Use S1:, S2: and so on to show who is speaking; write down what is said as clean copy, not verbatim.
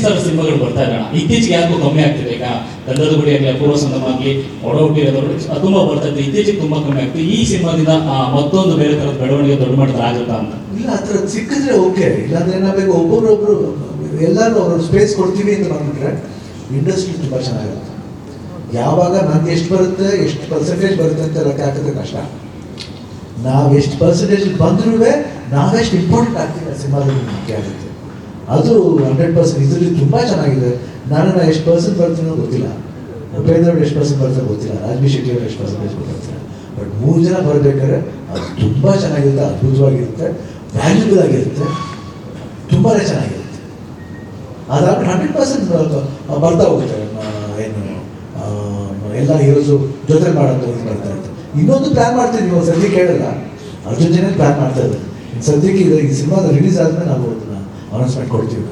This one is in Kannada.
S1: ಥರ ಸಿನಿಮಾಗಳು ಬರ್ತಾ ಇರೋಣ. ಇತ್ತೀಚೆಗೆ ಯಾಕೋ ಕಮ್ಮಿ ಆಗ್ತಿದೆ. ಈಗ ಗಂಧದ ಗುಡಿ ಆಗಲಿ, ಅಪೂರ್ವ ಸಂಗಮ ಆಗಲಿ, ಒಡಹುಟ್ಟಿರೋದು ತುಂಬ ಬರ್ತಾ ಇತ್ತು. ಇತ್ತೀಚೆಗೆ ತುಂಬ ಕಮ್ಮಿ ಆಗ್ತದೆ. ಈ ಸಿನಿಮಾದಿಂದ ಮತ್ತೊಂದು ಬೇರೆ ಥರದ ಬೆಳವಣಿಗೆ ದೊಡ್ಡ ಮಟ್ಟದ ಆಗುತ್ತಾ ಅಂತ?
S2: ಇಲ್ಲ, ಆ ಥರ ಸಿಕ್ಕಿದ್ರೆ ಓಕೆ. ಇಲ್ಲಾಂದ್ರೆ ಏನಾಗಬೇಕು, ಒಬ್ಬೊಬ್ರೊಬ್ರು ಎಲ್ಲರೂ ಅವ್ರ ಸ್ಪೇಸ್ ಕೊಡ್ತೀವಿ ಅಂತ ಬಂದ್ಬಿಟ್ರೆ ಇಂಡಸ್ಟ್ರಿ ತುಂಬ ಚೆನ್ನಾಗಿರುತ್ತೆ. ಯಾವಾಗ ನಂಗೆ ಎಷ್ಟು ಬರುತ್ತೆ, ಎಷ್ಟು ಪರ್ಸೆಂಟೇಜ್ ಬರುತ್ತೆ ಅಂತ ಲೆಕ್ಕ ಹಾಕಿದ್ರೆ ಕಷ್ಟ. ನಾವು ಎಷ್ಟು ಪರ್ಸೆಂಟೇಜ್ ಬಂದ್ರೂ ನಾವೆಷ್ಟು ಇಂಪಾರ್ಟೆಂಟ್ ಆಗ್ತೀವಿ ಆ ಸಿನಿಮಾದಲ್ಲಿ ಮುಖ್ಯ ಆಗುತ್ತೆ. ಅದು 100%. ಇದರಲ್ಲಿ ತುಂಬ ಚೆನ್ನಾಗಿದೆ. ನಾನು ಎಷ್ಟು ಪರ್ಸೆಂಟ್ ಬರ್ತೀನೋ ಗೊತ್ತಿಲ್ಲ, ಉಪೇಂದ್ರ ಅವ್ರು ಎಷ್ಟು ಪರ್ಸೆಂಟ್ ಬರ್ತಾರೆ ಗೊತ್ತಿಲ್ಲ, ರಾಜ್ಬಿ ಶೆಟ್ಟಿ ಅವರು ಎಷ್ಟು ಪರ್ಸೆಂಟೇಜ್ ಬರ್ತಾರೆ. ಬಟ್ 3 ಜನ ಬರಬೇಕಾದ್ರೆ ಅದು ತುಂಬ ಚೆನ್ನಾಗಿರುತ್ತೆ, ಅದ್ಭುತವಾಗಿರುತ್ತೆ, ವ್ಯಾಲ್ಯೂಬಲ್ ಆಗಿರುತ್ತೆ, ತುಂಬಾ ಚೆನ್ನಾಗಿರುತ್ತೆ. ಅದಾದ್ಮೇಲೆ 100% ಬರ್ತಾ ಹೋಗುತ್ತೆ. ಏನು ಎಲ್ಲ ಹೀರೋಸು ಜೊತೆ ಮಾಡೋದು ಬರ್ತಾ ಇತ್ತು. ಇನ್ನೊಂದು ಪ್ಲ್ಯಾನ್ ಮಾಡ್ತೀವಿ, ನೀವು ಸದ್ಯಕ್ಕೆ ಕೇಳಲ್ಲ, ಅರ್ಜುನ್ ಜನ ಪ್ಲ್ಯಾನ್ ಮಾಡ್ತಾ ಇದ್ದಾರೆ. ಸದ್ಯಕ್ಕೆ ಈ ಸಿನಿಮಾದ ರಿಲೀಸ್ ಆದ್ಮೇಲೆ ನಾವು ಅದನ್ನ ಅನೌನ್ಸ್ಮೆಂಟ್ ಕೊಡ್ತೀವಿ.